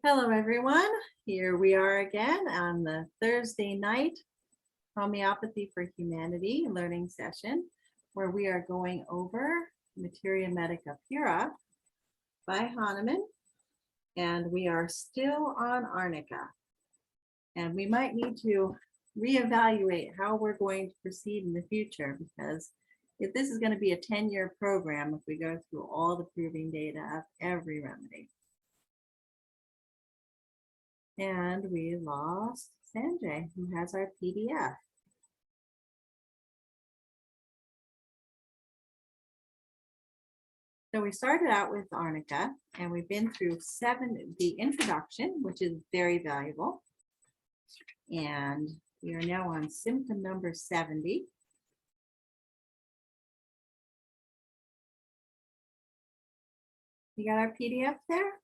Hello, everyone. Here we are again on the Thursday night Homeopathy for Humanity learning session, where we are going over Materia, Medica, Pura by Hahnemann, and we are still on Arnica. And we might need to reevaluate how we're going to proceed in the future, because if this is going to be a 10-year program, if we go through all the proving data of every remedy. And we lost Sanjay, who has our PDF. So we started out with Arnica, and we've been through the introduction, which is very valuable. And we are now on symptom number 70. You got our PDF there?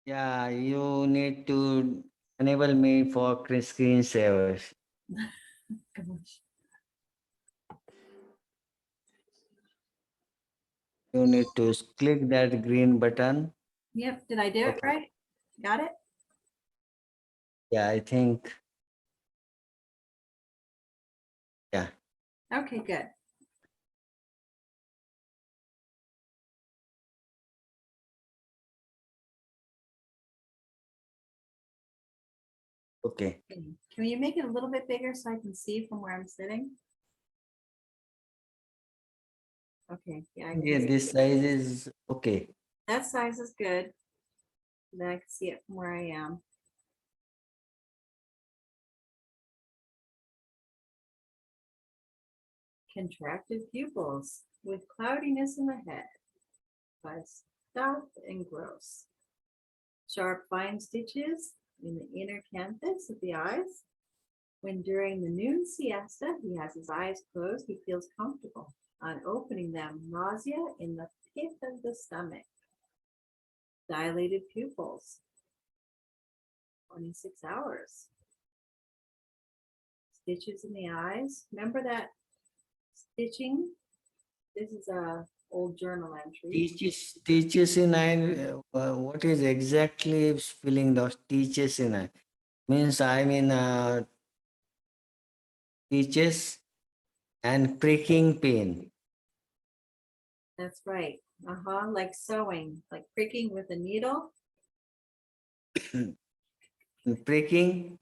Yeah, you need to enable me for screensavers. You need to click that green button. Yep, did I do it right? Got it? Yeah, I think. Yeah. Okay, good. Okay. Can you make it a little bit bigger so I can see from where I'm sitting? Okay, yeah. Yeah, this size is okay. That size is good. Then I can see it from where I am. Contracted pupils with cloudiness in the head, by stuff and gross. Sharp fine stitches in the inner canthus of the eyes. When during the noon siesta he has his eyes closed, he feels comfortable. On opening them, nausea in the pit of the stomach. Dilated pupils. 26 hours. Stitches in the eyes. Remember that stitching? This is a old journal entry. Teaches in eye. What is exactly spelling those teaches in eye? Means I mean teaches and pricking pain. That's right. Like sewing, like pricking with a needle. Pricking.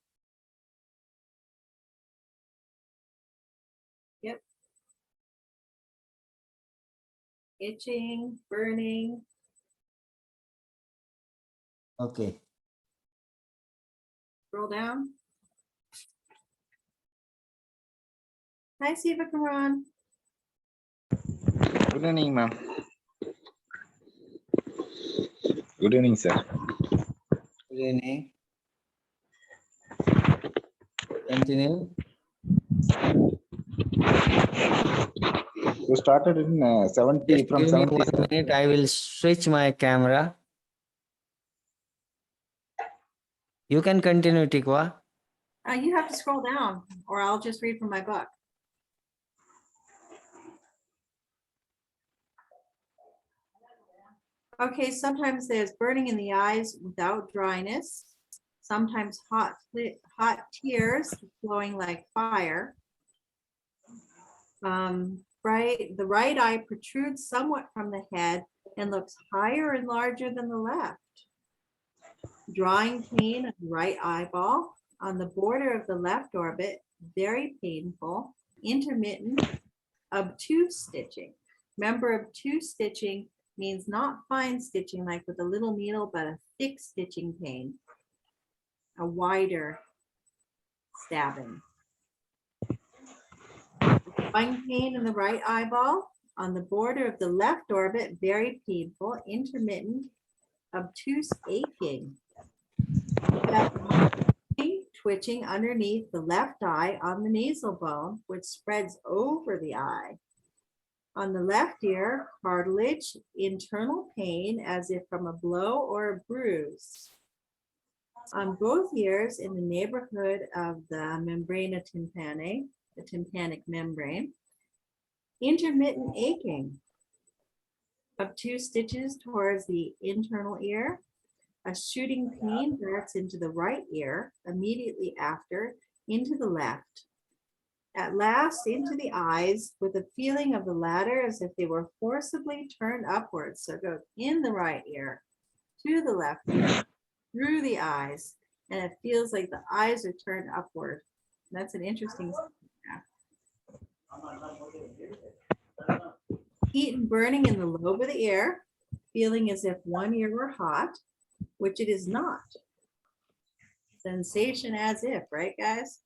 Yep. Itching, burning. Okay. Scroll down. Hi, Siva Karan. Good evening, ma'am. Good evening, sir. Good evening. Continue. You started in 70 Just from give 70. me 1 minute. I will switch my camera. You can continue, Tikwa. You have to scroll down, or I'll just read from my book. Okay, sometimes there's burning in the eyes without dryness. Sometimes hot tears flowing like fire. The right eye protrudes somewhat from the head and looks higher and larger than the left. Drawing pain of the right eyeball on the border of the left orbit, very painful, intermittent, obtuse stitching. Remember, obtuse stitching means not fine stitching like with a little needle, but a thick stitching pain, a wider stabbing. Fine pain in the right eyeball on the border of the left orbit, very painful, intermittent, obtuse aching. Twitching underneath the left eye on the nasal bone, which spreads over the eye. On the left ear, cartilage, internal pain as if from a blow or a bruise. On both ears in the neighborhood of the membrana tympani, the tympanic membrane, intermittent aching. Obtuse stitches towards the internal ear, A shooting pain darts into the right ear, immediately after, into the left. At last, into the eyes, with a feeling of the latter as if they were forcibly turned upwards. So it goes in the right ear, to the left ear, through the eyes, and it feels like the eyes are turned upward. That's an interesting graph. Heat and burning in the lobe of the ear, feeling as if one ear were hot, which it is not. Sensation as if, right, guys?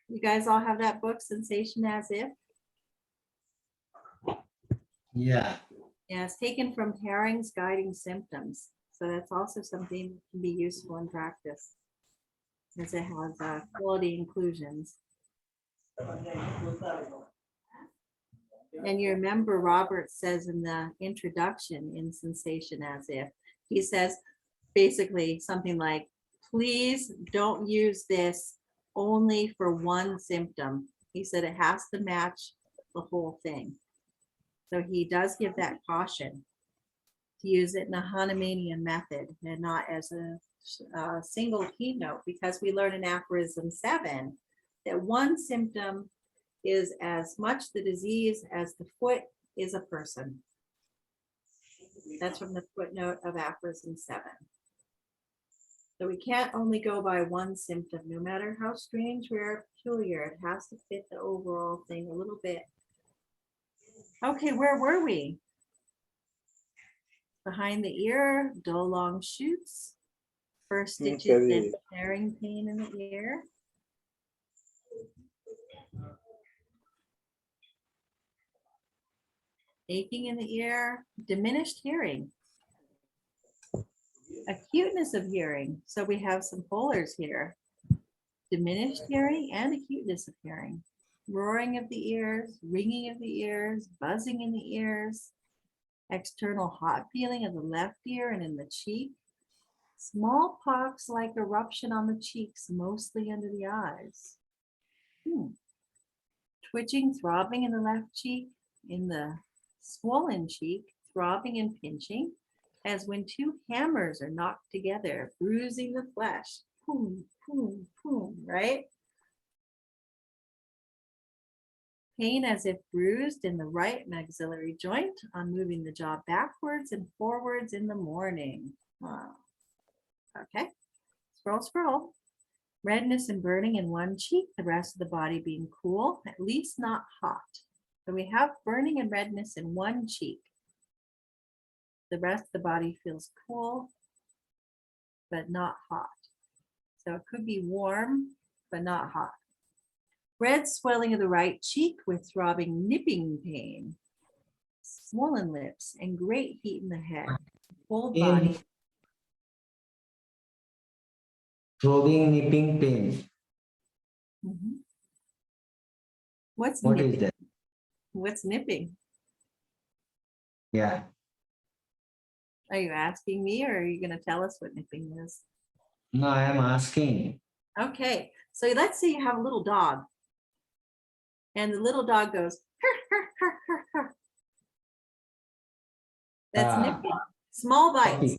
You guys all have that book, Sensation as If? Yeah. Yeah, it's taken from Herring's Guiding Symptoms. So that's also something that can be useful in practice, as it has quality inclusions. And you remember Robert says in the introduction in Sensation as If, he says basically something like, please don't use this only for one symptom. He said it has to match the whole thing. So he does give that caution to use it in a Hahnemannian method and not as a single keynote, because we learn in aphorism 7 that one symptom is as much the disease as the foot is a person. That's from the footnote of aphorism 7. So we can't only go by one symptom, no matter how strange, rare, or peculiar. It has to fit the overall thing a little bit. Okay, where were we? Behind the ear, dull long shoots. First stitches and tearing pain in the ear. Aching in the ear, diminished hearing. Acuteness of hearing. So we have some polars here. Diminished hearing and acuteness of hearing. Roaring of the ears, ringing of the ears, buzzing in the ears. External hot feeling of the left ear and in the cheek. Smallpox-like eruption on the cheeks, mostly under the eyes. Twitching, throbbing in the left cheek, in the swollen cheek, throbbing and pinching, as when two hammers are knocked together, bruising the flesh. Boom, boom, boom, right? Pain as if bruised in the right maxillary joint on moving the jaw backwards and forwards in the morning. Wow. Okay, scroll, scroll. Redness and burning in one cheek, the rest of the body being cool, at least not hot. So we have burning and redness in one cheek. The rest of the body feels cool, but not hot. So it could be warm, but not hot. Red swelling of the right cheek with throbbing nipping pain. Swollen lips and great heat in the head. Cold body. Throbbing, nipping pain. What's What nipping? is that? What's nipping? Yeah. Are you asking me, or are you going to tell us what nipping is? No, I am asking. Okay, so let's say you have a little dog, and the little dog goes, "Hur, hur, hur, hur, hur." That's nipping. Small bites.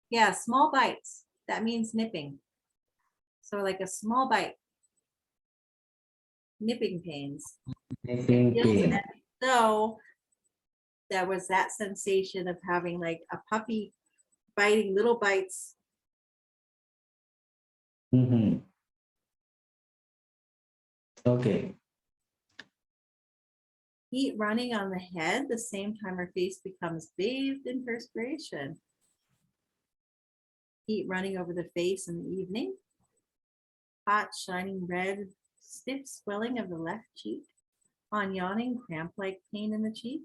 Yeah, small bites. That means nipping. So like a small bite. Nipping pains. Nipping pain. So there was that sensation of having like a puppy biting little bites. Okay. Heat running on the head, the same time her face becomes bathed in perspiration. Heat running over the face in the evening. Hot, shining red, stiff swelling of the left cheek. On yawning, cramp-like pain in the cheek.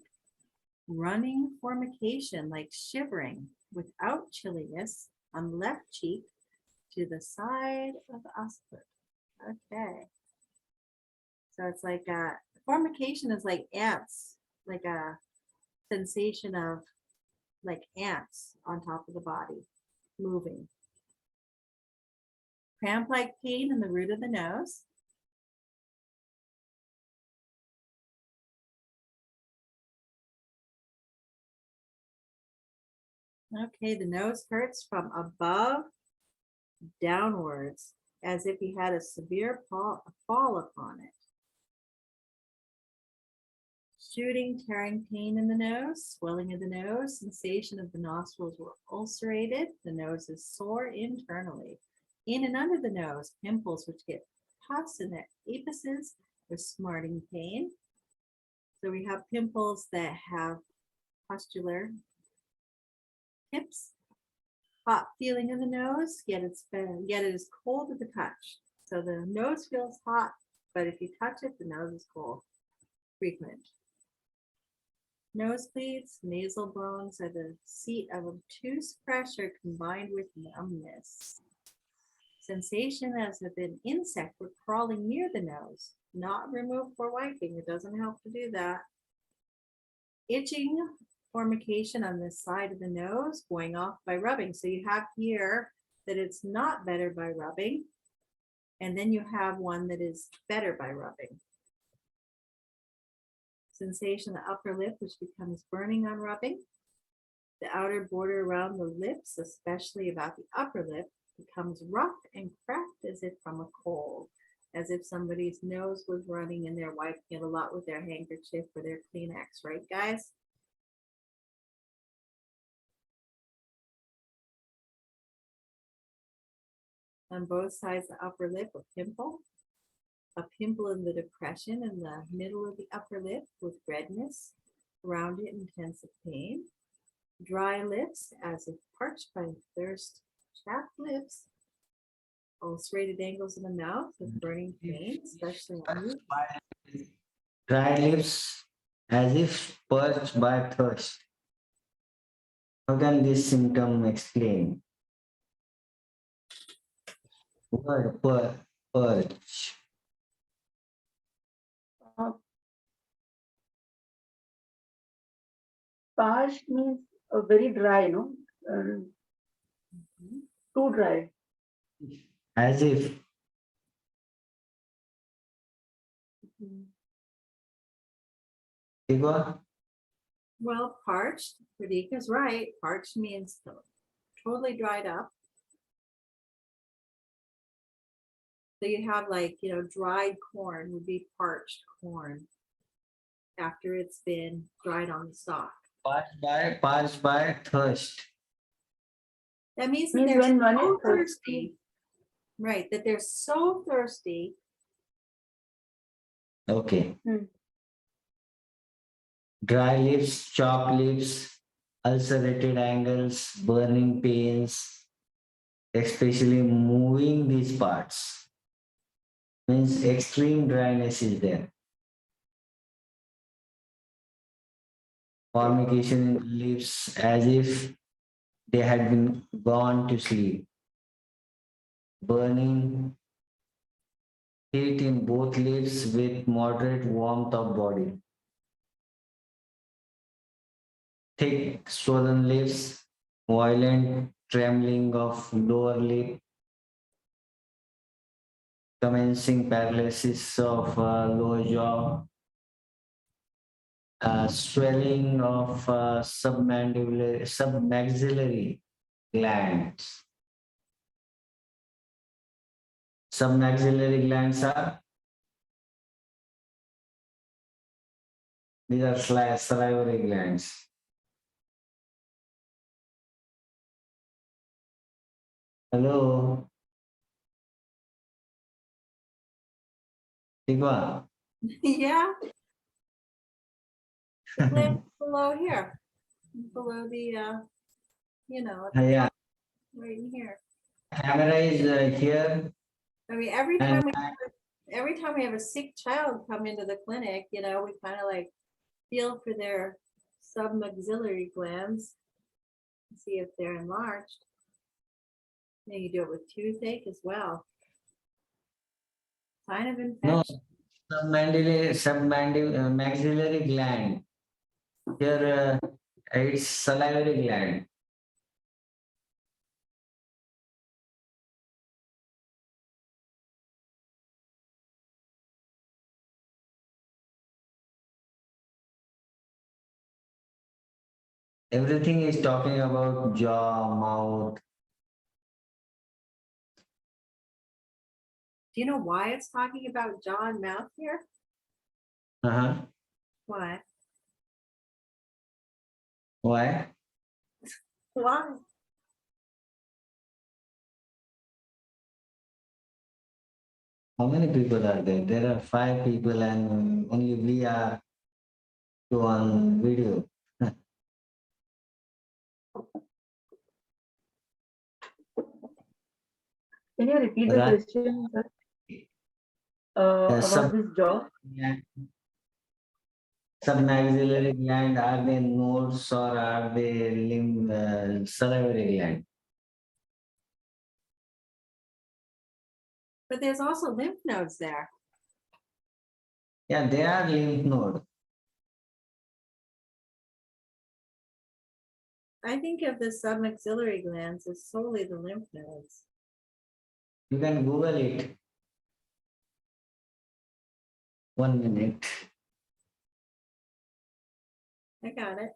Running formication, like shivering, without chilliness, on the left cheek to the side of the occiput. Okay. So it's like formication is like ants, like a sensation of like ants on top of the body, moving. Cramp-like pain in the root of the nose. Okay, the nose hurts from above downwards, as if he had a severe fall upon it. Shooting, tearing pain in the nose, swelling of the nose, sensation of the nostrils were ulcerated. The nose is sore internally. In and under the nose, pimples which get pus in the apices with smarting pain. So we have pimples that have pustular tips, hot feeling in the nose, yet it is cold to the touch. So the nose feels hot, but if you touch it, the nose is cold. Frequent. Nosebleeds, nasal bones are the seat of obtuse pressure combined with numbness. Sensation as if an insect were crawling near the nose, not removed for wiping. It doesn't help to do that. Itching, formication on the side of the nose, going off by rubbing. So you have here that it's not better by rubbing, and then you have one that is better by rubbing. Sensation of the upper lip, which becomes burning on rubbing. The outer border around the lips, especially about the upper lip, becomes rough and cracked as if from a cold, as if somebody's nose was running and they're wiping it a lot with their handkerchief or their Kleenex, right, guys? On both sides of the upper lip, a pimple in the depression in the middle of the upper lip with redness, around it intensive pain, dry lips as if parched by thirst, chapped lips, ulcerated angles in the mouth with burning pain, especially on the Dry lips as if purged by thirst. How can this symptom explain? Word purge. Uh, Parched means very dry, no? Too dry. As if. Tigor? well, parched. Radhika's right. Parched means totally dried up. So you have like, dried corn would be parched corn after it's been dried on the stalk. Parched by thirst. That means that Means they're when one so is thirsty. Right, that they're so thirsty. Okay. Hmm. Dry lips, chapped lips, ulcerated angles, burning pains, especially moving these parts. Means extreme dryness is there. Formication in the lips as if they had been gone to sleep. Burning, heat in both lips with moderate warmth of body. Thick swollen lips, violent trembling of lower lip, commencing paralysis of lower jaw, swelling of submaxillary glands. Submaxillary glands are, these are salivary glands. Hello, Tigwa. Yeah, gland below here, below the, Yeah, right in here. camera is here. I mean, every And time we have a sick child come into the clinic, we kind of like feel for their submaxillary glands, see if they're enlarged. And you do it with toothache as well. Sign of no, infection. maxillary gland. Here it's salivary gland. Everything is talking about jaw, mouth. Do you know why it's talking about jaw and mouth here? Uh-huh. Why? Why? Why? How many people are there? There are 5 people and only we are two on video. Can you repeat the Right. question, sir? Sub About this jaw? submaxillary gland, are they nodes or are they salivary gland? But there's also lymph nodes there. Yeah, they are lymph node. I think of the submaxillary glands as solely the lymph nodes. You can Google it. 1 minute. I got it.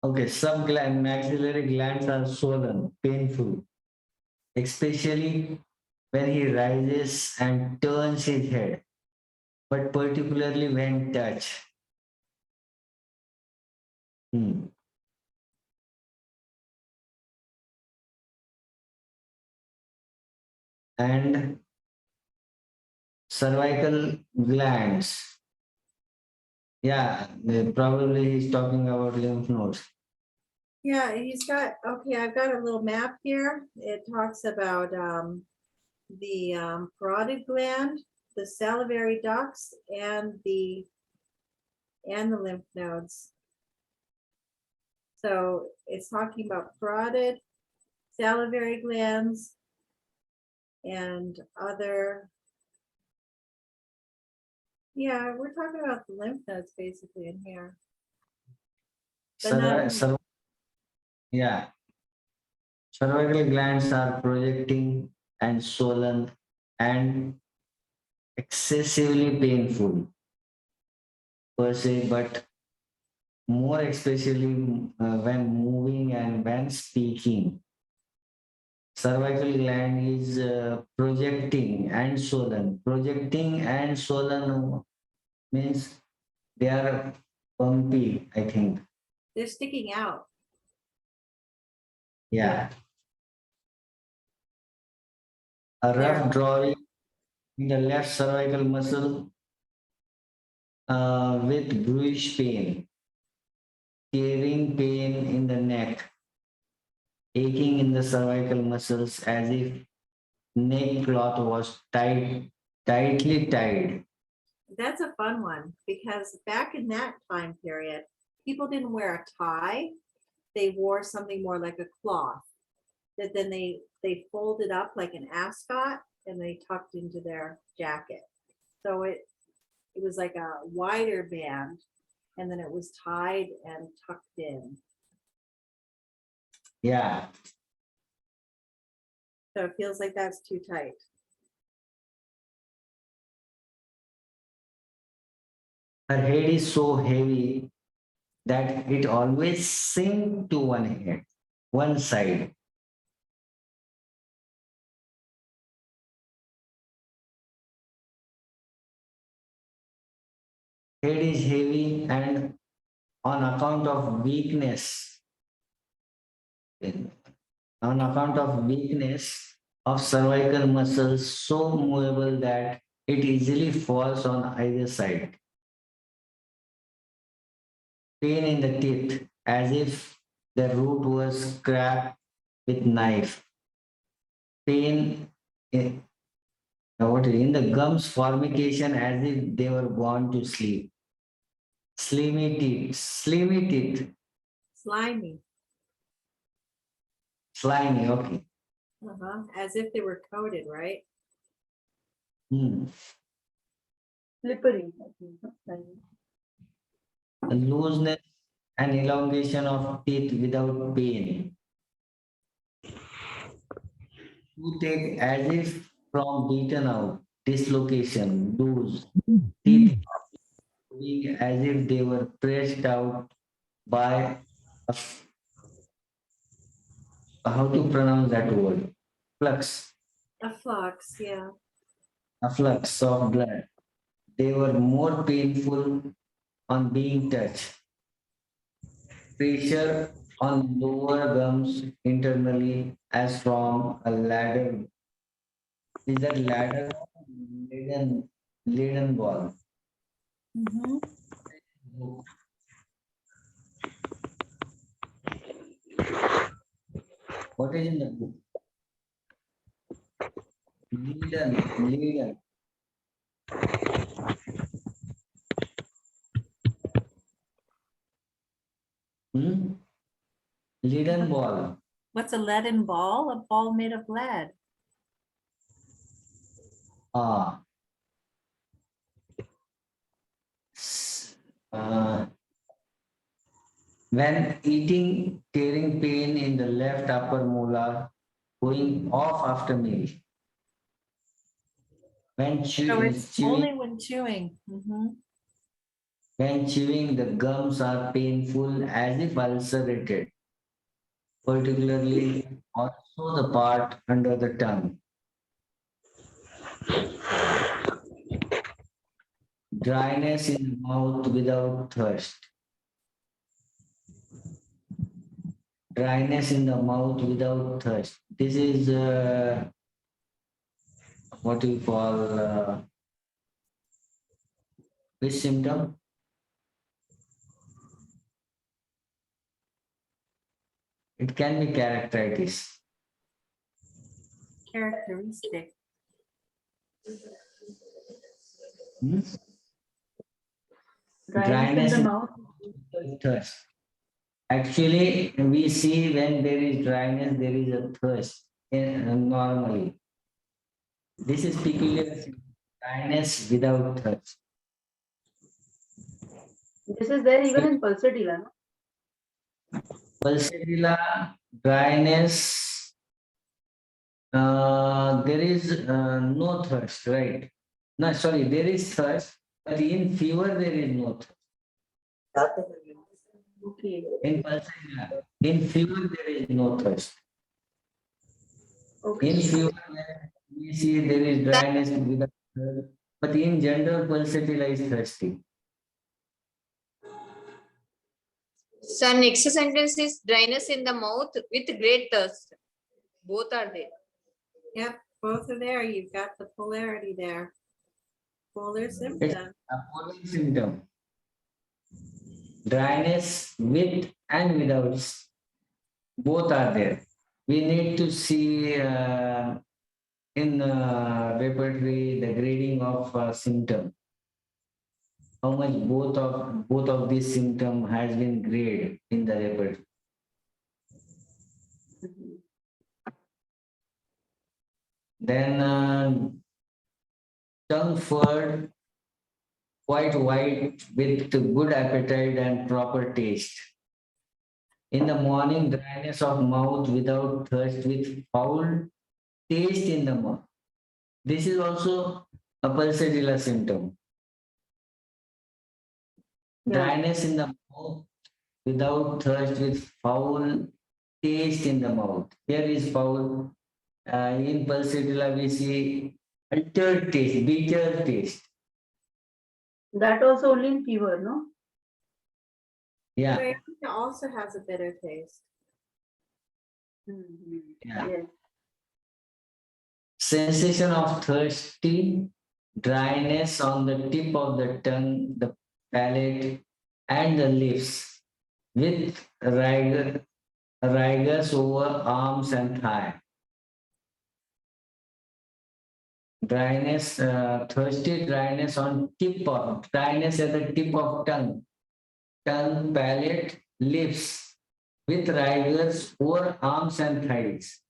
Okay, maxillary glands are swollen, painful, especially when he rises and turns his head, but particularly when touched. And cervical glands. Yeah, probably he's talking about lymph nodes. Yeah, he's got, okay, I've got a little map here. It talks about the parotid gland, the salivary ducts, and the lymph nodes. So it's talking about parotid, salivary glands, and other. Yeah, we're talking about the lymph nodes basically in here. But not, Yeah. Cervical glands are projecting and swollen and excessively painful per se, but more especially when moving and when speaking. Cervical gland is projecting and swollen. Projecting and swollen means they are bumpy, I think. they're sticking out. Yeah. A rough drawing in the left cervical muscle with bluish pain, tearing pain in the neck, aching in the cervical muscles as if neck cloth was tightly tied. That's a fun one because back in that time period, people didn't wear a tie. They wore something more like a cloth that then they folded up like an ascot and they tucked into their jacket. So it was like a wider band and then it was tied and tucked in. Yeah. So it feels like that's too tight. Her head is so heavy that it always sinks to one side. Head is heavy and on account of weakness, of cervical muscles so movable that it easily falls on either side. Pain in the teeth as if the root was scraped with knife. Pain in the gums formication as if they were born to sleep. Slimy teeth, Slimy. slimy, okay. As if they were coated, right? Slippery, I think. The looseness and elongation of teeth without pain. Toothache as if from beaten out. dislocation, loose, teeth moving as if they were pressed out by a, how to pronounce that word? Flux, A flux, yeah. a flux of blood. They were more painful on being touched. Pressure on lower gums internally as from a ladder. Is that ladder leaden ball? Mhm. What is in the book? Leaden. Hmm? Leaden ball. What's a leaden ball? A ball made of lead. Ah. Uh, when eating, tearing pain in the left upper molar, going off after meal. When So it's chewing, only when chewing. Mhm. the gums are painful as if ulcerated, particularly also the part under the tongue. Dryness in the mouth without thirst. Dryness in the mouth without thirst. This is what we call which symptom? It can be characteritis. Characteristic. Hmm? Dryness in the mouth. without thirst. Actually, we see when there is dryness, there is a thirst normally. This is peculiar symptom, dryness without thirst. This is there even in pulsatilla, no? Pulsatilla, dryness, there is no thirst, right? No, sorry, there is thirst, but in fever there is no thirst. Okay. In pulsatilla, in fever there is no thirst. Okay. In fever, we see there is dryness without thirst, but in general, pulsatilla is thirsty. So next sentence is dryness in the mouth with great thirst. Both are there. Yep, both are there. You've got the polarity there. Polar It's symptom. a polar symptom. Dryness with and without, both are there. We need to see in repertory the grading of symptom. How much both of these symptom has been graded in the repertory. Then tongue furred, quite white with good appetite and proper taste. In the morning, dryness of mouth without thirst with foul taste in the mouth. This is also a pulsatilla symptom. Yeah. Dryness in the mouth without thirst with foul taste in the mouth. Here is foul. In pulsatilla, we see altered taste, bitter taste. That also only in fever, no? Yeah, Arnica also has a bitter taste. yeah. Yes. Sensation of thirsty, dryness on the tip of the tongue, the palate, and the lips, with rigors over arms and thigh. Dryness, thirsty dryness on dryness at the tip of tongue, palate, lips, with rigors over arms and thighs.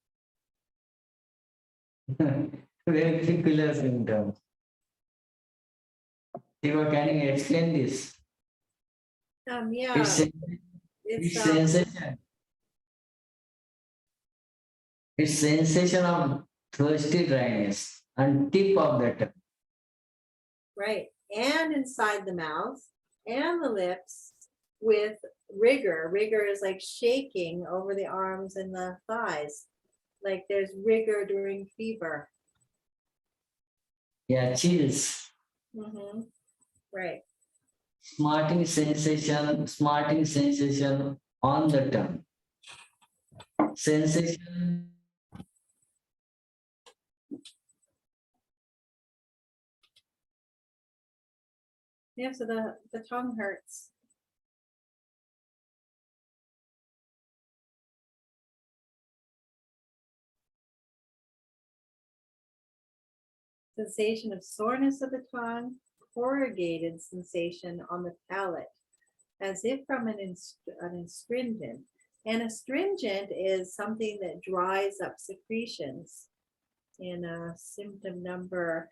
Very peculiar symptom. Siva, can you explain this? Yeah, It's it's sensation. It's sensation of thirsty dryness and tip of the tongue. right, and inside the mouth and the lips with rigor. Rigor is like shaking over the arms and the thighs. Like there's rigor during fever. Yeah, chills. Mm-hmm. Right. Smarting sensation on the tongue. Sensation. Yeah, so the tongue hurts. Sensation of soreness of the tongue, corrugated sensation on the palate, as if from an astringent. An astringent is something that dries up secretions. In symptom number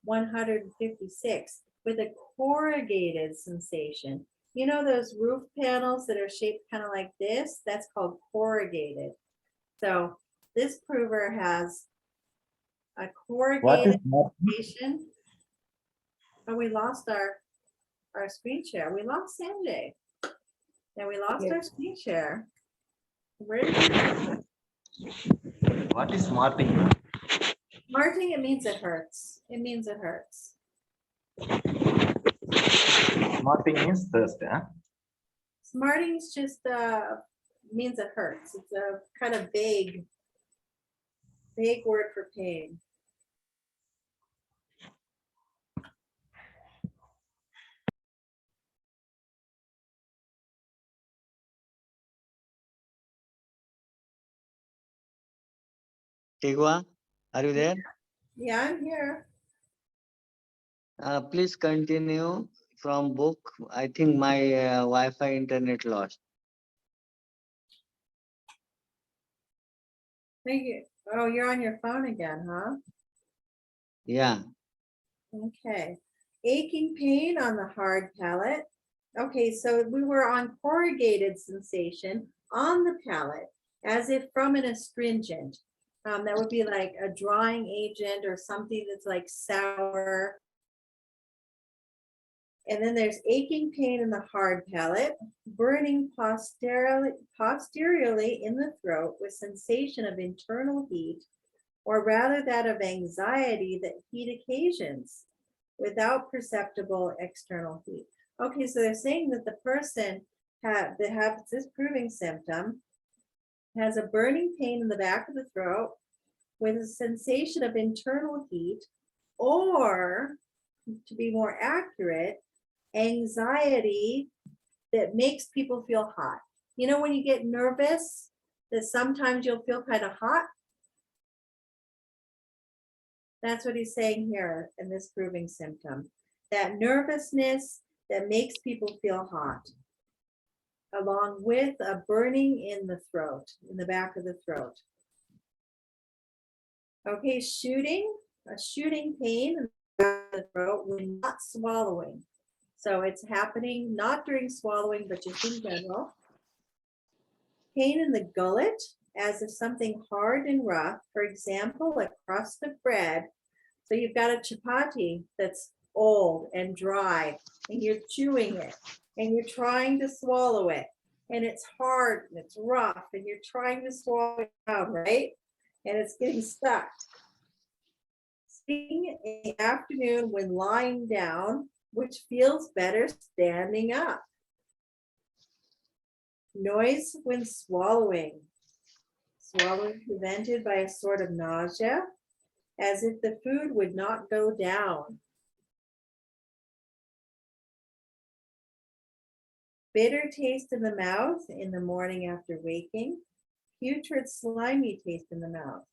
156, with a corrugated sensation. You know those roof panels that are shaped kind of like this? That's called corrugated. So this prover has a What is corrugated marking? sensation. Oh, we lost our screen share. We lost Sanjay. And we lost our screen share. Where did he go? What is marking? Marting, it means it hurts. It means it hurts. Marking means thirst, huh? Smarting is just means it hurts. It's a kind of vague word for pain. Tigwa, are you there? Yeah, I'm here. Please continue from book. I think my Wi-Fi internet lost. Thank you. Oh, you're on your phone again, huh? Yeah. Okay. Aching pain on the hard palate. Okay, so we were on corrugated sensation on the palate, as if from an astringent. That would be like a drying agent or something that's like sour. And then there's aching pain in the hard palate, burning posteriorly in the throat with sensation of internal heat, or rather that of anxiety that heat occasions, without perceptible external heat. Okay, so they're saying that the person that has this proving symptom has a burning pain in the back of the throat with a sensation of internal heat, or to be more accurate, anxiety that makes people feel hot. You know, when you get nervous, that sometimes you'll feel kind of hot. That's what he's saying here in this proving symptom. That nervousness that makes people feel hot, along with a burning in the throat, in the back of the throat. Okay, a shooting pain in the back of the throat when not swallowing. So it's happening not during swallowing, but just in general. Pain in the gullet, as if something hard and rough, for example, a crust of bread. So you've got a chapati that's old and dry, and you're chewing it, and you're trying to swallow it, and it's hard and it's rough, and you're trying to swallow it down, right? And it's getting stuck. Sting in the afternoon when lying down, which feels better standing up. Noise when swallowing. Swallowing prevented by a sort of nausea, as if the food would not go down. Bitter taste in the mouth in the morning after waking. Putrid, slimy taste in the mouth.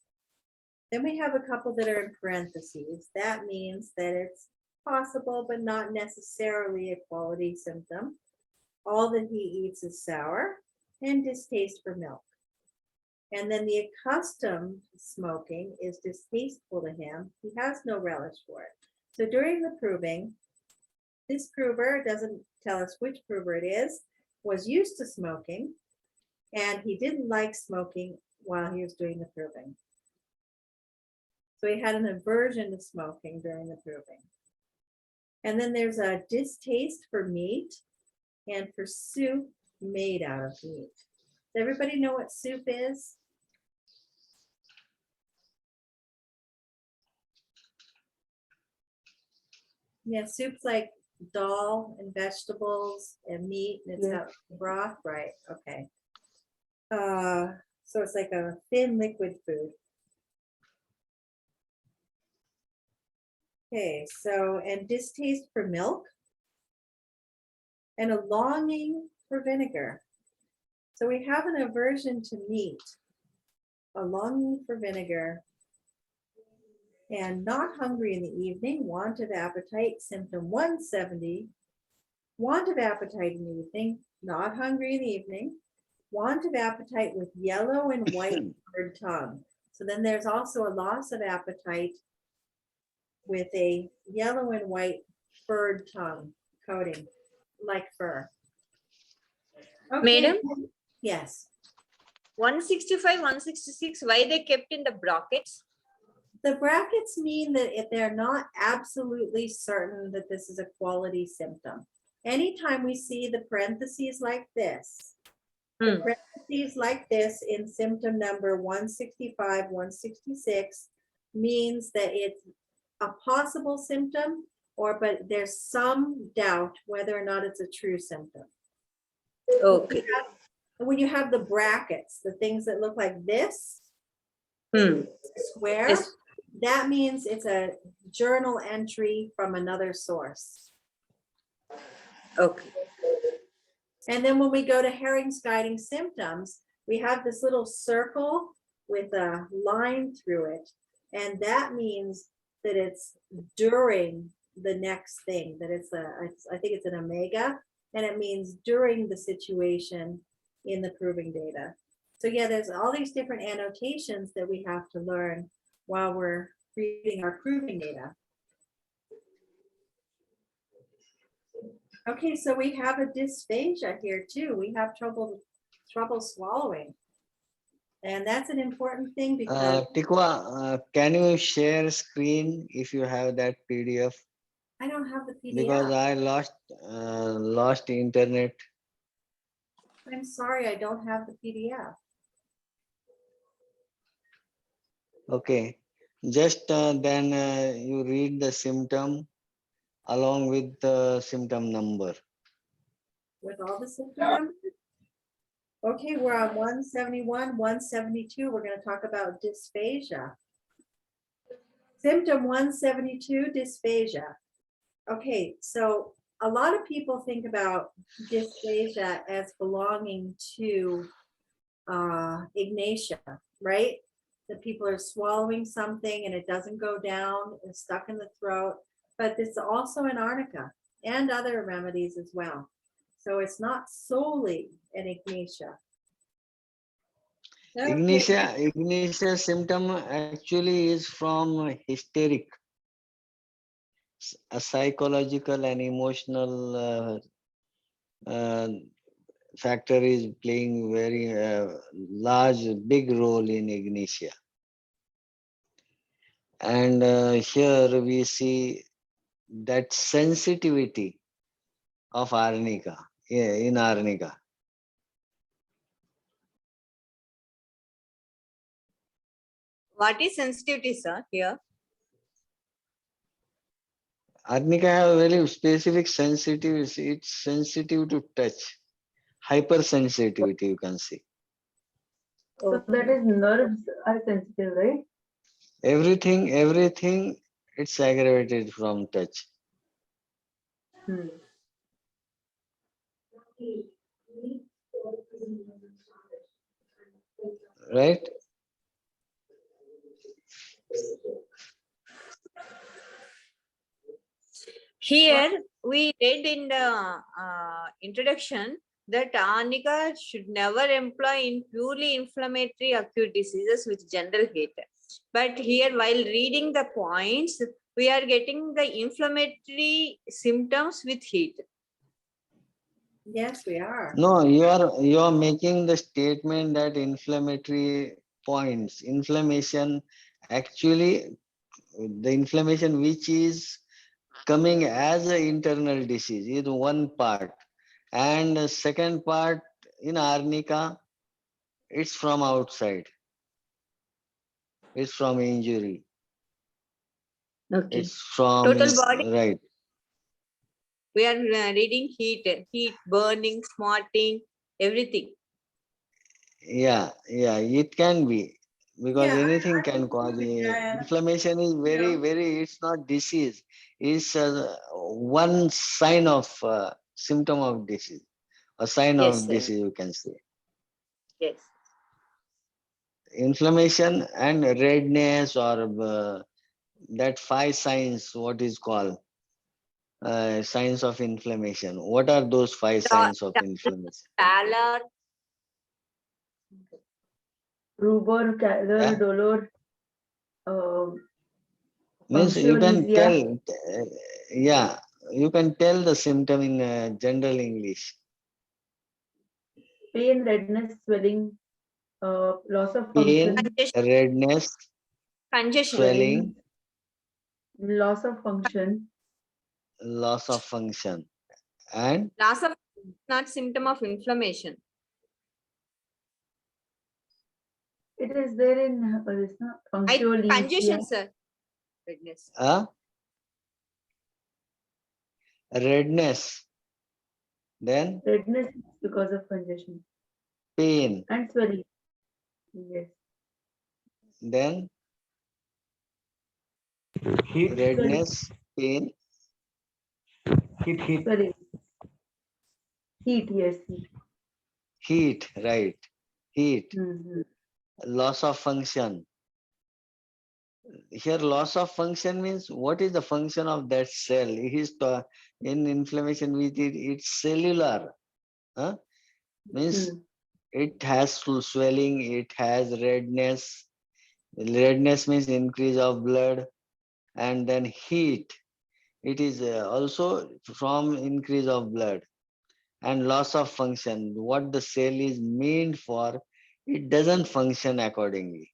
Then we have a couple that are in parentheses. That means that it's possible, but not necessarily a quality symptom. All that he eats is sour, and distaste for milk. And then the accustomed smoking is distasteful to him. He has no relish for it. So during the proving, this prover, doesn't tell us which prover it is, was used to smoking, and he didn't like smoking while he was doing the proving. So he had an aversion to smoking during the proving. And then there's a distaste for meat and for soup made out of meat. Does everybody know what soup is? Yeah, soup's like dal and vegetables and meat, and it's Yes. got broth, right? Okay. So it's like a thin liquid food. Okay, so, and distaste for milk and a longing for vinegar. So we have an aversion to meat, a longing for vinegar, and not hungry in the evening, want of appetite, symptom 170. Want of appetite in the evening, not hungry in the evening, want of appetite with yellow and white furred tongue. So then there's also a loss of appetite with a yellow and white furred tongue coating, like fur. Okay. Madam? Yes. 165, 166, why they kept in the brackets? The brackets mean that if they're not absolutely certain that this is a quality symptom. Anytime we see the parentheses like this, the Hmm. parentheses like this in symptom number 165, 166 means that it's a possible symptom, but there's some doubt whether or not it's a true symptom. Okay. When you have the brackets, the things that look like this, Hmm. square, Yes. that means it's a journal entry from another source. Okay. And then when we go to Herring's guiding symptoms, we have this little circle with a line through it. And that means that it's during the next thing, that I think it's an omega, and it means during the situation in the proving data. So yeah, there's all these different annotations that we have to learn while we're reading our proving data. Okay, so we have a dysphagia here too. We have trouble swallowing. And that's an important thing because Tikwa, can you share screen if you have that PDF? I don't have the Because PDF. I lost internet. I'm sorry, I don't have the PDF. Okay, just then you read the symptom along with the symptom number. With all the symptom numbers. Okay, we're on 171, 172. We're going to talk about dysphagia. Symptom 172, dysphagia. Okay, so a lot of people think about dysphagia as belonging to ignatia, right? That people are swallowing something and it doesn't go down, it's stuck in the throat, but it's also in arnica and other remedies as well. So it's not solely an ignatia. Okay. Ignatia symptom actually is from hysteric. A psychological and emotional factor is playing very large, big role in ignatia. And here we see that sensitivity of arnica, in arnica. What is sensitivity, sir, here? Arnica have very specific sensitivity. It's sensitive to touch. Hypersensitivity, you can see. So that is nerves are sensitive, right? Everything, it's aggravated from touch. Hmm. Right? Here we read in the introduction that Arnica should never employ in purely inflammatory acute diseases with general heat. But here, while reading the points, we are getting the inflammatory symptoms with heat. Yes, we are. No, you are making the statement that inflammatory points, inflammation, actually the inflammation which is coming as an internal disease is one part. And the second part in Arnica, it's from outside. It's from injury. Okay. It's from, Total body. right. We are reading heat, burning, smarting, everything. Yeah, it can be. Because Yeah, anything I can think cause yeah, inflammation is very, Yeah. very, it's not disease. It's one sign of symptom of disease. A sign Yes, of sir. disease, you can say. Yes. Inflammation and redness or that 5 signs, what is called signs of inflammation. What are those 5 signs of inflammation? Pallor, Rubor, calor, Yeah, dolor, uh, means you can punctualisia, tell, yeah, you can tell the symptom in general English. pain, redness, swelling, loss of Pain, function, redness, congestion, swelling, loss of function. loss of function, and loss of not symptom of inflammation. It is there in this, no? Punctualisia. Congestion, sir. Redness. redness, then Redness is because of congestion pain, and swelling. Yes. then Heat, redness, pain, heat. Swelling. Heat, yes. Heat. heat, right? Heat, Mhm. loss of function. Here, loss of function means what is the function of that cell? It is in inflammation with it's cellular. Huh? Means Mm. it has swelling, it has redness. Redness means increase of blood, and then heat. It is also from increase of blood and loss of function. What the cell is meant for, it doesn't function accordingly,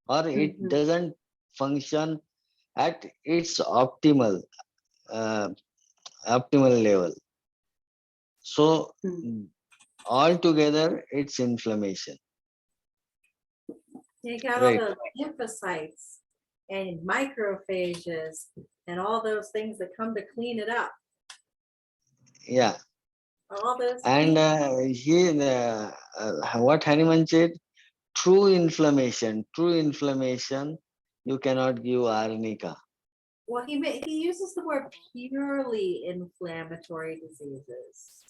or it Mhm. doesn't function at its uh, optimal level. So Mm. altogether, it's inflammation, Take out all right? those lymphocytes and microphages and all those things that come to clean it up. Yeah, All those and things. what Hanuman said, true inflammation, you cannot give arnica. Well, he uses the word purely inflammatory diseases.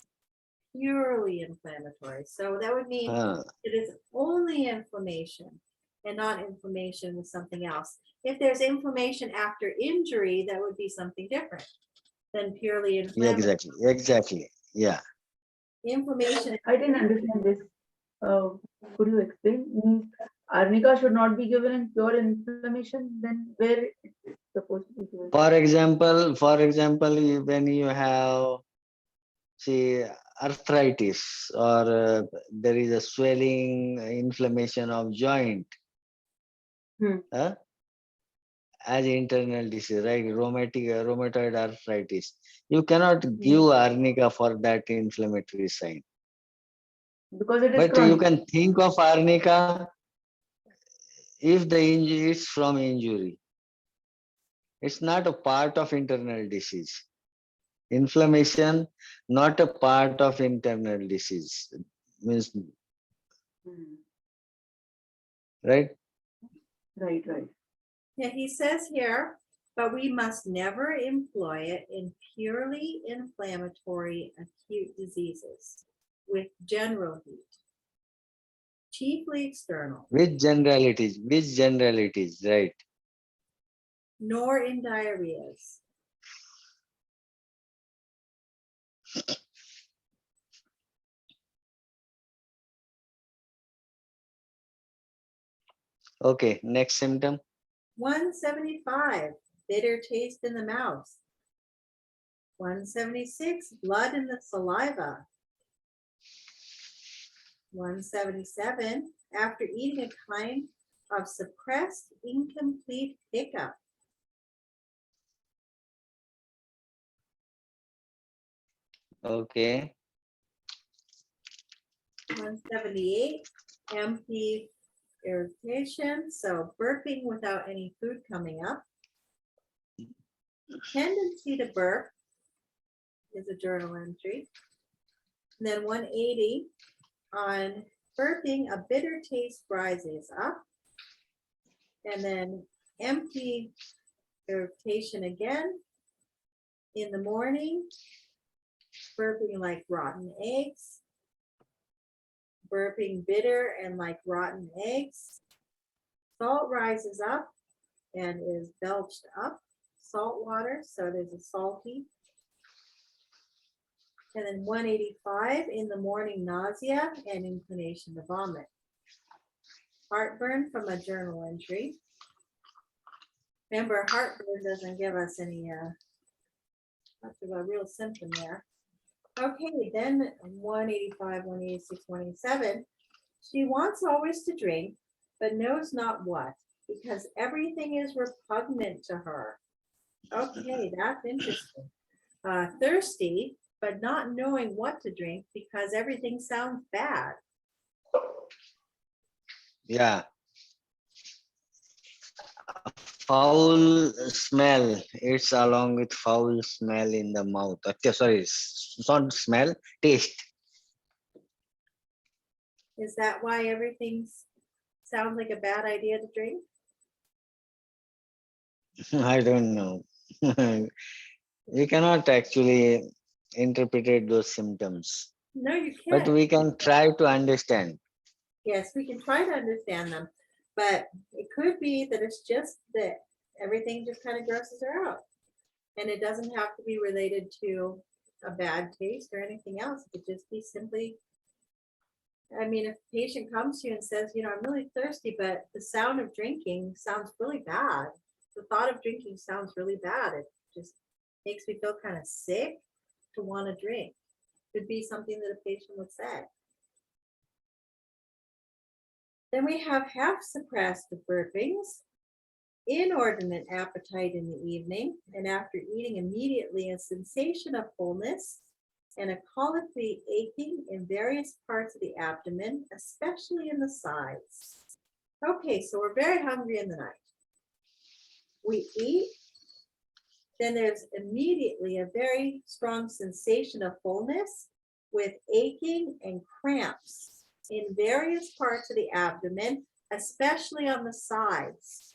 Purely inflammatory. So that would mean it is only inflammation and not inflammation with something else. If there's inflammation after injury, that would be something different than purely Yeah, inflammatory. exactly. Yeah. Inflammation. I didn't understand this. Could you explain? Means arnica should not be given in pure inflammation. Then where it's supposed to be given? For example, when you have, see, arthritis or there is a swelling, inflammation of joint, Hmm. as internal disease, right? Rheumatoid arthritis. You cannot give arnica for that inflammatory sign. Because it is But you chronic. can think of arnica if the injury is from injury. It's not a part of internal disease. Inflammation, not a part of internal disease. Means, Hmm. right? Right. Yeah, he says here, but we must never employ it in purely inflammatory acute diseases with general heat, chiefly external, Which generalities, right? nor in diarrheas. Okay, next symptom. 175, bitter taste in the mouth. 176, blood in the saliva. 177, after eating a kind of suppressed incomplete hiccup. Okay. 178, empty irritation, so burping without any food coming up. Tendency to burp is a journal entry. And then 180, on burping, a bitter taste rises up. And then empty irritation again. In the morning, burping like rotten eggs. Burping bitter and like rotten eggs. Salt rises up and is belched up. Salt water, so there's a salty. And then 185, in the morning, nausea and inclination to vomit. Heartburn from a journal entry. Remember, heartburn doesn't give us any much of a real symptom there. Okay, then 185, 186, 187. She wants always to drink, but knows not what, because everything is repugnant to her. Okay, that's interesting. Thirsty, but not knowing what to drink because everything sounds bad. Yeah. Foul smell. It's along with foul smell in the mouth. Okay, sorry, it's not smell, taste. Is that why everything sounds like a bad idea to drink? I don't know. We cannot actually interpret those symptoms, No, you but can't. we can try to understand. Yes, we can try to understand them, but it could be that it's just that everything just kind of grosses her out. And it doesn't have to be related to a bad taste or anything else. It could just be simply, I mean, if a patient comes to you and says, I'm really thirsty, but the sound of drinking sounds really bad. The thought of drinking sounds really bad. It just makes me feel kind of sick to want to drink. Could be something that a patient would say. Then we have half suppressed burpings, inordinate appetite in the evening, and after eating immediately a sensation of fullness and a colloquially aching in various parts of the abdomen, especially in the sides. Okay, so we're very hungry in the night. We eat, then there's immediately a very strong sensation of fullness with aching and cramps in various parts of the abdomen, especially on the sides.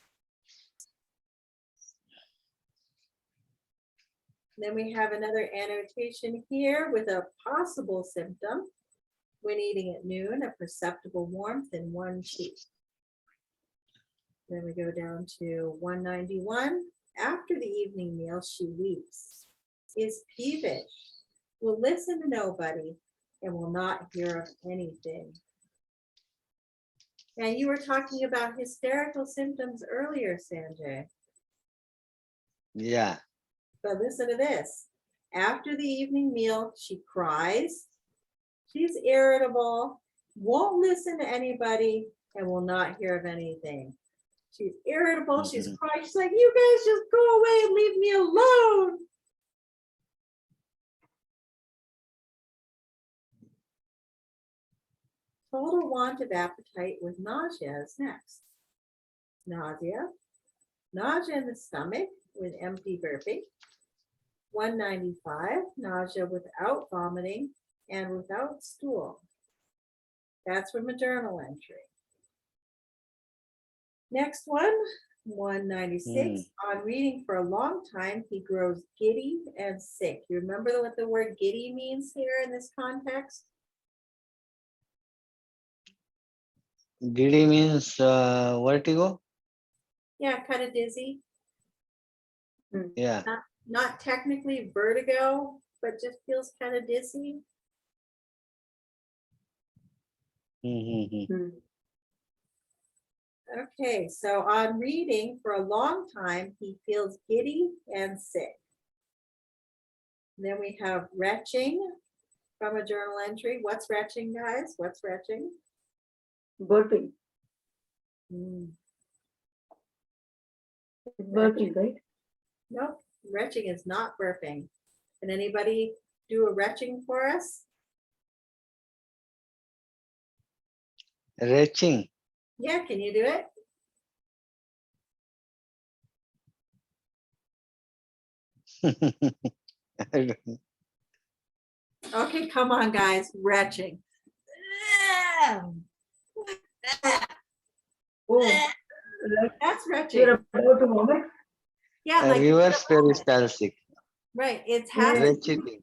Then we have another annotation here with a possible symptom. When eating at noon, a perceptible warmth in one cheek. Then we go down to 191. After the evening meal, she weeps, is peevish, will listen to nobody, and will not hear of anything. And you were talking about hysterical symptoms earlier, Sanjay. Yeah. But listen to this. After the evening meal, she cries, she's irritable, won't listen to anybody, and will not hear of anything. She's irritable, she's crying, she's like, you guys just go away and leave me alone. Total want of appetite with nausea is next. Nausea in the stomach with empty burping. 195, nausea without vomiting and without stool. That's from a journal entry. Next one, 196. On reading for a long time, he grows giddy and sick. You remember what the word giddy means here in this context? Giddy means vertigo? Yeah, kind of dizzy. Yeah. Not technically vertigo, but just feels kind of dizzy. Okay, so on reading for a long time, he feels giddy and sick. Then we have retching from a journal entry. What's retching, guys? What's retching? Burping. Burping, right? Nope, retching is not burping. Can anybody do a retching for us? Wretching. Yeah, can you do it? Okay, come on, guys. Retching. Oh, like That's retching. you're about to vomit? Yeah, like Reverse peristaltic. right. It has Yes. Wretching.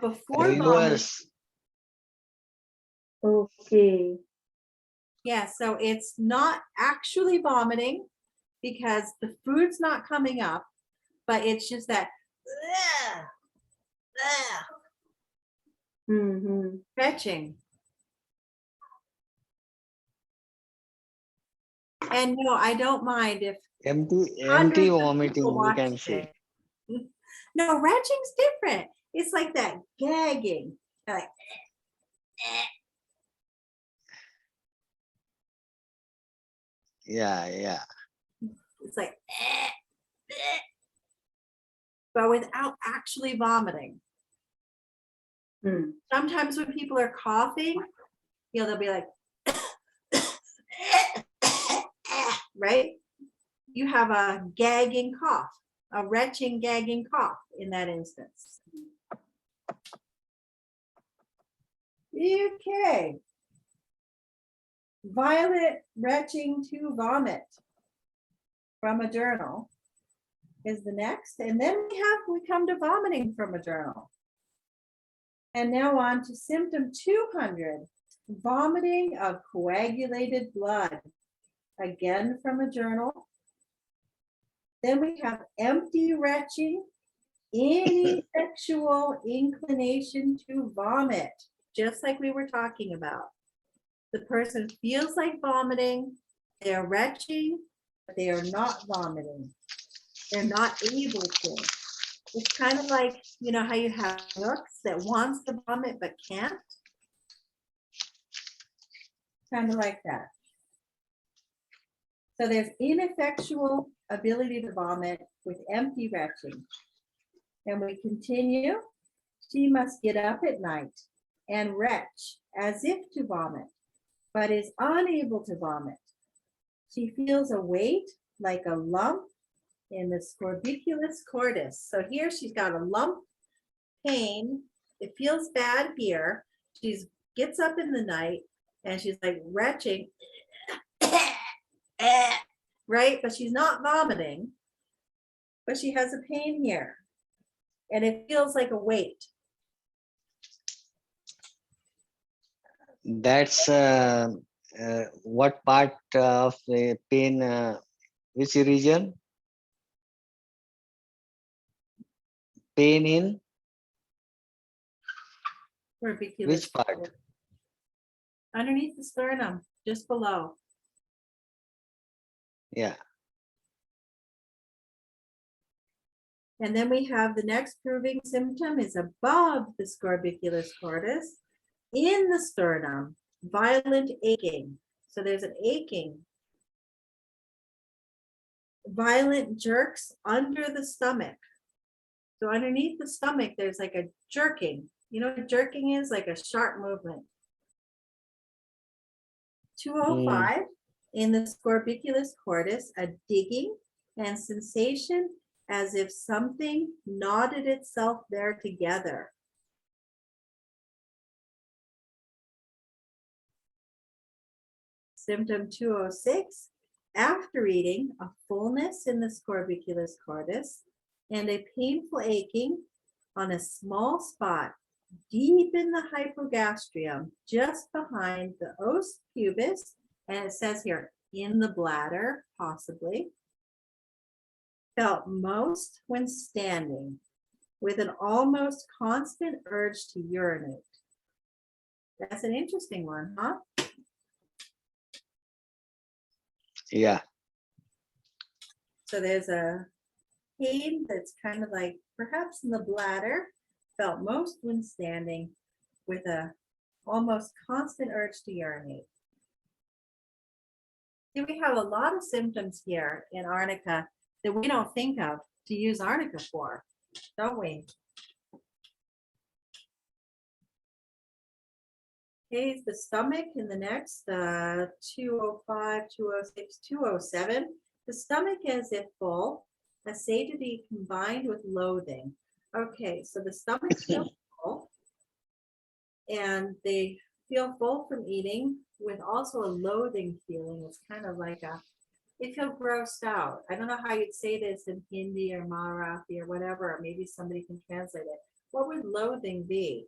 before vomit. Reverse. Okay. Yeah, so it's not actually vomiting because the food's not coming up, but it's just that Mm-hmm. retching. And no, I don't mind if Empty hundreds of vomiting, people we watch can say. it. No, retching's different. It's like that gagging. Like, Yeah. it's like, but without actually vomiting. Mm. Sometimes when people are coughing, they'll be like, right? You have a gagging cough, a retching gagging cough in that instance. Okay. Violent retching to vomit from a journal is the next. And then we come to vomiting from a journal. And now on to symptom 200, vomiting of coagulated blood, again from a journal. Then we have empty retching, ineffectual inclination to vomit, just like we were talking about. The person feels like vomiting, they're retching, but they are not vomiting. They're not able to. It's kind of like, you know, how you have Nooks that wants to vomit but can't. Kind of like that. So there's ineffectual ability to vomit with empty retching. And we continue. She must get up at night and retch as if to vomit, but is unable to vomit. She feels a weight like a lump in the scorbiculus cordis. So here she's got a lump pain. It feels bad here. She gets up in the night and she's like retching, right? But she's not vomiting, but she has a pain here. And it feels like a weight. That's what part of the pain, which region? Pain in Scorbiculus which part? cordis. Underneath the sternum, just below. Yeah. And then we have the next proving symptom is above the scorbiculus cordis in the sternum, violent aching. So there's an aching. Violent jerks under the stomach. So underneath the stomach, there's like a jerking. You know what jerking is? Like a sharp movement. 205 in the scorbiculus cordis, a digging and sensation as if something knotted itself there together. Symptom 206, after eating, a fullness in the scorbiculus cordis and a painful aching on a small spot deep in the hypogastrium, just behind the os pubis, and it says here, in the bladder, possibly. Felt most when standing, with an almost constant urge to urinate. That's an interesting one, huh? Yeah. So there's a pain that's kind of like perhaps in the bladder, felt most when standing, with a almost constant urge to urinate. See, we have a lot of symptoms here in Arnica that we don't think of to use Arnica for, don't we? Okay, the stomach in the next 205, 206, 207. The stomach as if full, a satiety combined with loathing. Okay, so the stomach feels full, and they feel full from eating with also a loathing feeling. It's kind of like they feel grossed out. I don't know how you'd say this in Hindi or Marathi or whatever, or maybe somebody can translate it. What would loathing be?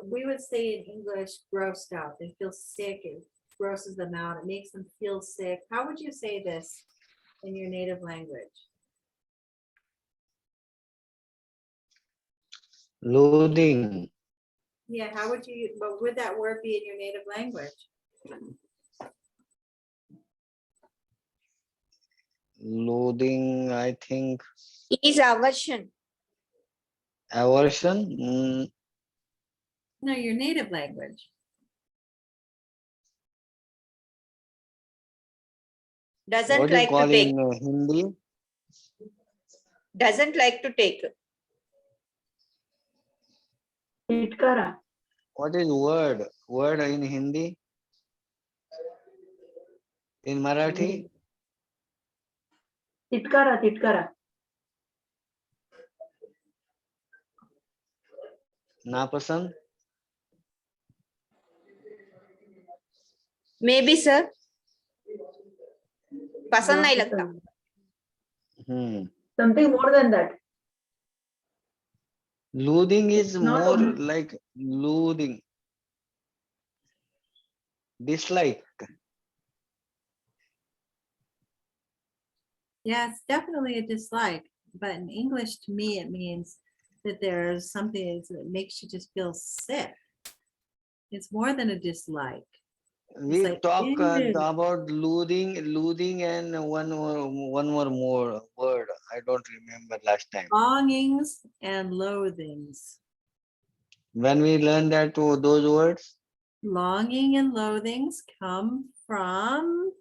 We would say in English, grossed out. They feel sick. It grosses them out. It makes them feel sick. How would you say this in your native language? Loathing. Yeah, how would you, what would that word be in your native language? Loathing, I think. Is aversion. Aversion. No, your native language. Doesn't What do you like to call take. in Hindi? Doesn't like to take. Titkara. What is word? Word in Hindi? In Marathi? Titkara, titkara. Napasand? Maybe, sir. पसंद नहीं लगता. Something more than that. Loathing is Not more only- like loathing. Dislike. Yeah, it's definitely a dislike, but in English, to me, it means that there's something that makes you just feel sick. It's more than a dislike. We like, talk ew. about loathing, and one more word. I don't remember last time. Longings and loathings. When we learn that those words, Longing and loathings come from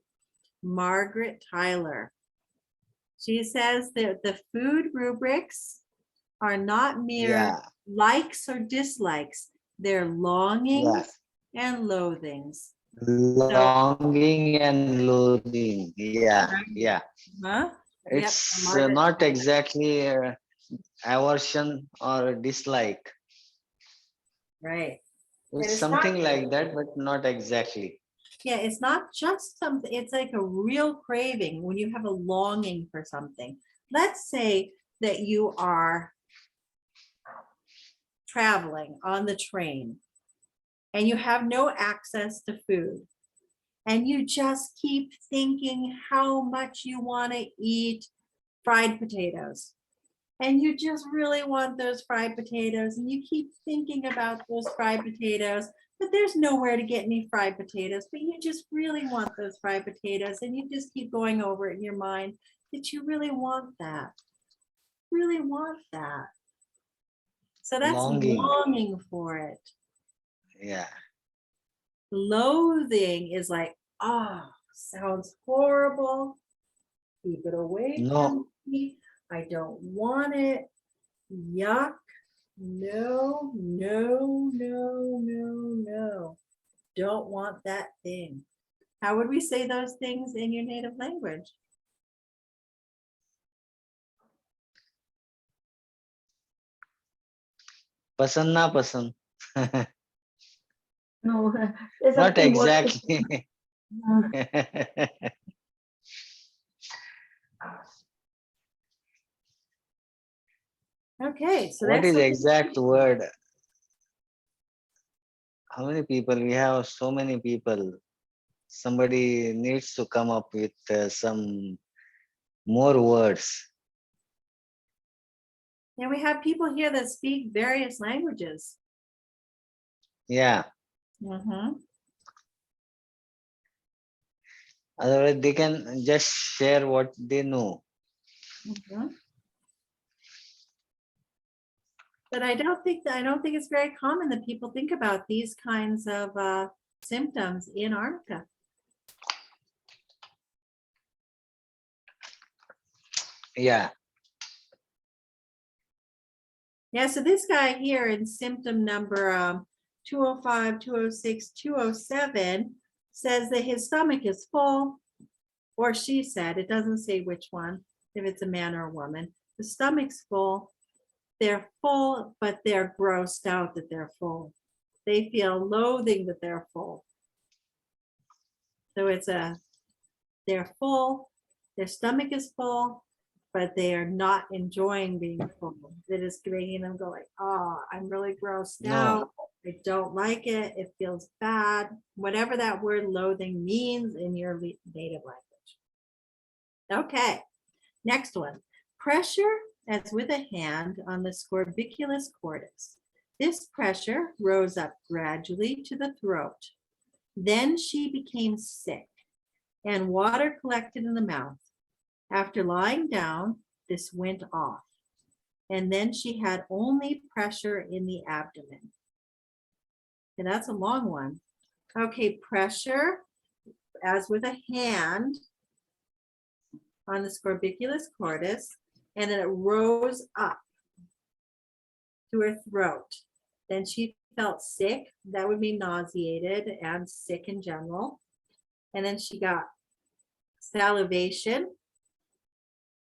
Margaret Tyler. She says that the food rubrics are not mere yeah, likes or dislikes. They're longings and loathings. longing and loathing. Yeah, yeah. Huh? It's Margaret not Tyler. exactly aversion or dislike. Right. It's it's something not- like that, but not exactly. Yeah, it's not just something, it's like a real craving when you have a longing for something. Let's say that you are traveling on the train and you have no access to food and you just keep thinking how much you want to eat fried potatoes. And you just really want those fried potatoes and you keep thinking about those fried potatoes, but there's nowhere to get any fried potatoes, but you just really want those fried potatoes and you just keep going over it in your mind that you really want that. Really want that. So that's Longing. longing for it. Yeah. Loathing is like, sounds horrible. Keep it away No. from me. I don't want it. Yuck. No, no, no, no, no. Don't want that thing. How would we say those things in your native language? Pasand na pasand. No, there's Not something more- exactly. Okay, so What that's is something- exact word? How many people? We have so many people. Somebody needs to come up with some more words. Yeah, we have people here that speak various languages. Yeah. Mhm. Otherwise, they can just share what they know. Mhm. But I don't think it's very common that people think about these kinds of symptoms in Arnica. Yeah. Yeah, so this guy here in symptom number 205, 206, 207 says that his stomach is full, or she said, it doesn't say which one, if it's a man or a woman. The stomach's full, they're full, but they're grossed out that they're full. They feel loathing that they're full. So they're full, their stomach is full, but they are not enjoying being full. That is making them go like, oh, I'm really grossed out. I don't like it. It feels bad. Whatever that word loathing means in your native language. Okay, next one. Pressure as with a hand on the scorbiculus cordis. This pressure rose up gradually to the throat. Then she became sick, and water collected in the mouth. After lying down, this went off, and then she had only pressure in the abdomen. And that's a long one. Okay, pressure as with a hand on the scorbiculus cordis, and then it rose up to her throat. Then she felt sick. That would be nauseated and sick in general. And then she got salivation,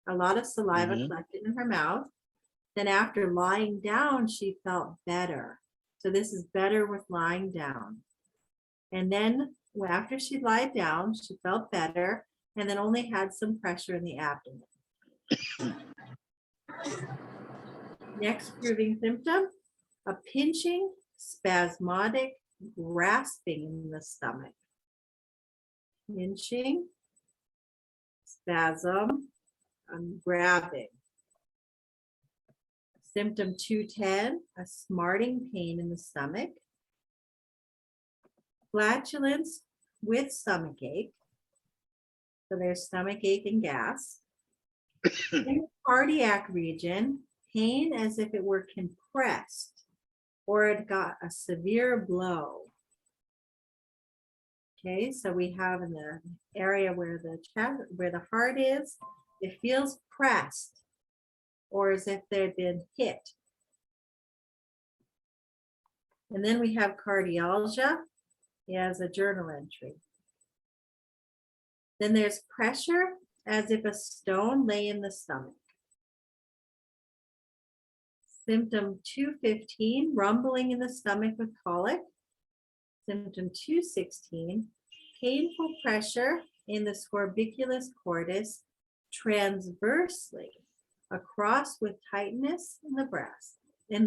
a lot of saliva collected in her mouth. Then after lying down, she felt better. So this is better with lying down. And then after she lied down, she felt better and then only had some pressure in the abdomen. Next proving symptom, a pinching, spasmodic grasping in the stomach. Pinching, spasm, grabbing. Symptom 210, a smarting pain in the stomach. Flatulence with stomach ache. So there's stomach ache and gas. In the cardiac region, pain as if it were compressed or it got a severe blow. Okay, so we have in the area where the chest, where the heart is, it feels pressed or as if they've been hit. And then we have cardialgia as a journal entry. Then there's pressure as if a stone lay in the stomach. Symptom 215, rumbling in the stomach with colic. Symptom 216, painful pressure in the scorbiculus cordis transversely across with tightness in the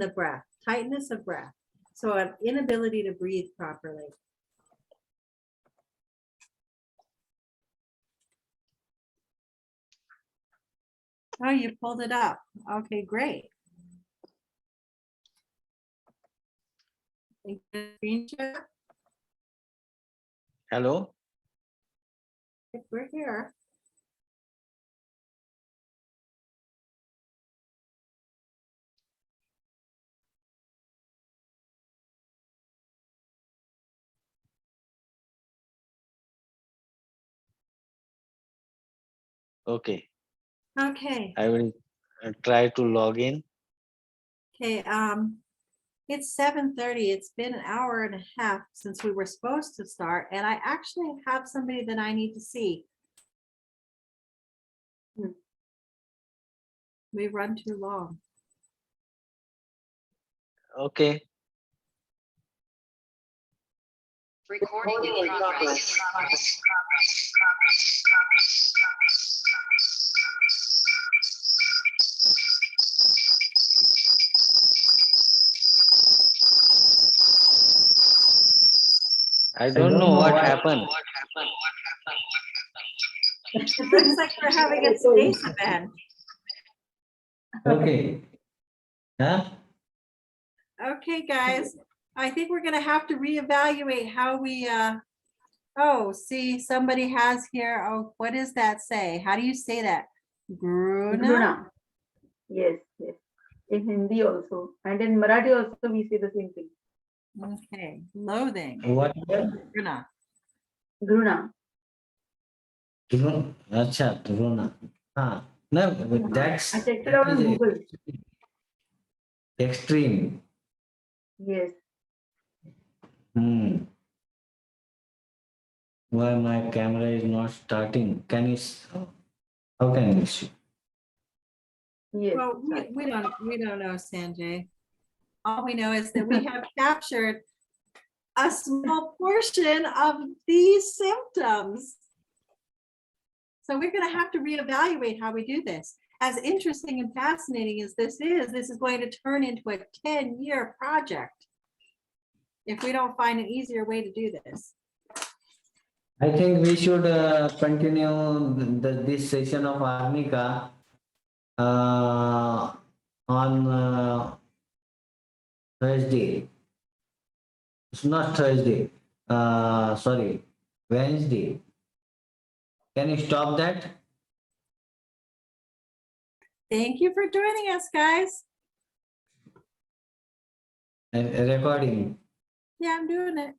breath, tightness of breath. So an inability to breathe properly. Oh, you pulled it up. Okay, great. Screen share. Hello? If we're here. Okay, Okay, I will try to log in. okay, it's 7:30. It's been an hour and a half since we were supposed to start, and I actually have somebody that I need to see. We run too long. Okay, Recording in progress. I don't know what happened. It looks like we're having a space event. Okay. Huh? Okay, guys, I think we're gonna have to reevaluate how we, oh, see, somebody has here, oh, what does that say? How do you say that? Gruna? Gruna. Yes, yes. In Hindi also. And in Marathi also we say the same thing. Okay, loathing. What? Gruna. Gruna. Acha, Drona. No, but that's I checked it out on Google. extreme. Yes. Why my camera is not starting? Can you, how can you see? Yes. Well, we don't know, Sanjay. All we know is that we have captured a small portion of these symptoms. So we're going to have to reevaluate how we do this. As interesting and fascinating as this is going to turn into a 10-year project if we don't find an easier way to do this. I think we should continue this session of Arnica on Thursday. It's not Thursday. Sorry, Wednesday. Can you stop that? Thank you for joining us, guys. Recording. Yeah, I'm doing it.